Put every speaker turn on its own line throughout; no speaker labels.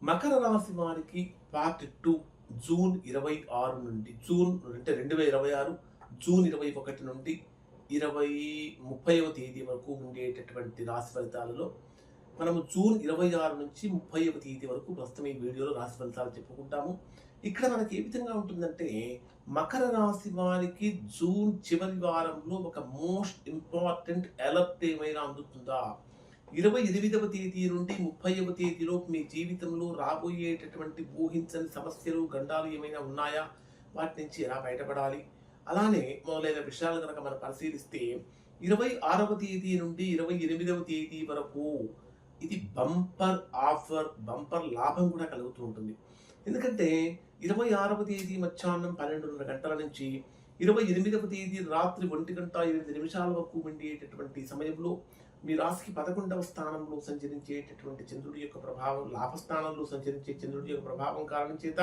మకర రాశి వారికి part 2 June 26 నుండి జూన్ అంటే 2026 జూన్ 21 నుండి 30వ తేదీ వరకు ఉండేటటువంటి రాశి ఫలితాలలో మనము జూన్ 26 నుంచి 30వ తేదీ వరకు ప్రస్తుతం ఈ వీడియోలో రాశి ఫలితాలు చెప్పుకుంటాము. ఇక్కడ మనకి ఏ విధంగా ఉంటుందంటే మకర రాశి వారికి జూన్ చివరి వారంలో ఒక మోస్ట్ ఇంపార్టెంట్ అలర్ట్ ఏమైనా అందుతుందా? 28వ తేదీ నుండి 30వ తేదీలోపు మీ జీవితంలో రాబోయేటటువంటి ఊహించని సమస్యలు గండాలు ఏమైనా ఉన్నాయా? వాటి నుంచి ఎలా బయటపడాలి? అలానే మొదలైన విషయాలు కనుక మనం పరిశీలిస్తే 26వ తేదీ నుండి 28వ తేదీ వరకు ఇది బంపర్ ఆఫర్, బంపర్ లాభం కూడా కలుగుతూ ఉంటుంది. ఎందుకంటే 26వ తేదీ మధ్యాహ్నం 12:30 గంటల నుంచి 28వ తేదీ రాత్రి 1:08 వరకు ఉండేటటువంటి సమయంలో మీ రాశికి 11వ స్థానంలో సంచరించేటటువంటి చంద్రుడి యొక్క ప్రభావం, లాభస్థానంలో సంచరించే చంద్రుడి యొక్క ప్రభావం కారణం చేత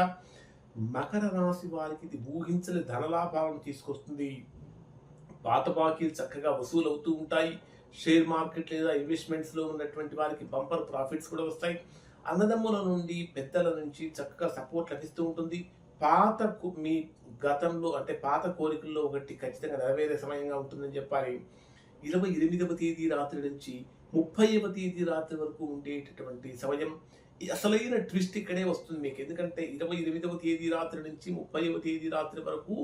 మకర రాశి వారికి ఇది ఊహించని ధనలాభాలను తీసుకొస్తుంది. పాత బాకీలు చక్కగా వసూలు అవుతూ ఉంటాయి. షేర్ మార్కెట్ లేదా ఇన్వెస్ట్మెంట్స్లో ఉన్నటువంటి వారికి బంపర్ ప్రాఫిట్స్ కూడా వస్తాయి. అన్నదమ్ముల నుండి పెద్దల నుంచి చక్కగా సపోర్ట్ లభిస్తూ ఉంటుంది. మీ గతంలో అంటే పాత కోరికల్లో ఒకటి ఖచ్చితంగా నెరవేరే సమయంగా ఉంటుందని చెప్పాలి. 28వ తేదీ రాత్రి నుంచి 30వ తేదీ రాత్రి వరకు ఉండేటటువంటి సమయం అసలైన ట్విస్ట్ ఇక్కడే వస్తుంది మీకు. ఎందుకంటే 28వ తేదీ రాత్రి నుంచి 30వ తేదీ రాత్రి వరకు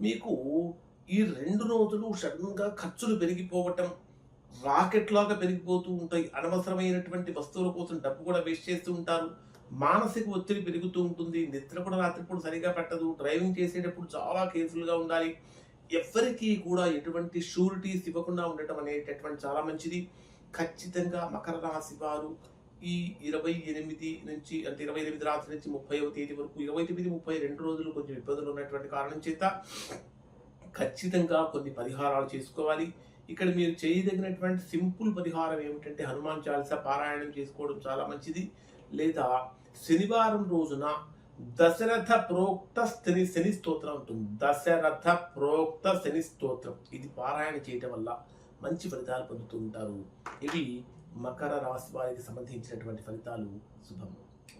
మీకు ఈ 2 రోజులు సడన్గా ఖర్చులు పెరిగిపోవటం, రాకెట్ లాగా పెరిగిపోతూ ఉంటాయి. అనవసరమైనటువంటి వస్తువుల కోసం డబ్బు కూడా వేస్ట్ చేస్తూ ఉంటారు. మానసిక ఒత్తిడి పెరుగుతూ ఉంటుంది. నిద్ర కూడా రాత్రిపూట సరిగా పెట్టదు. డ్రైవింగ్ చేసేటప్పుడు చాలా కేర్ఫుల్గా ఉండాలి. ఎవరికి కూడా ఎటువంటి షూరిటీస్ ఇవ్వకుండా ఉండటం అనేటటువంటి చాలా మంచిది. ఖచ్చితంగా మకర రాశి వారు ఈ 28 నుంచి అంటే 28 రాత్రి నుంచి 30వ తేదీ వరకు 29, 30 2 రోజులు కొంచెం ఇబ్బందులు ఉన్నటువంటి కారణం చేత ఖచ్చితంగా కొన్ని పరిహారాలు చేసుకోవాలి. ఇక్కడ మీరు చేయదగినటువంటి సింపుల్ పరిహారం ఏమిటంటే హనుమాన్ చాలీసా పారాయణం చేసుకోవడం చాలా మంచిది. లేదా శనివారం రోజున దశరథ ప్రోక్త శని స్తోత్రం ఉంటుంది. దశరథ ప్రోక్త శని స్తోత్రం ఇది పారాయణ చేయటం వల్ల మంచి ఫలితాలు పొందుతూ ఉంటారు. ఇవి మకర రాశి వారికి సంబంధించినటువంటి ఫలితాలు. శుభం.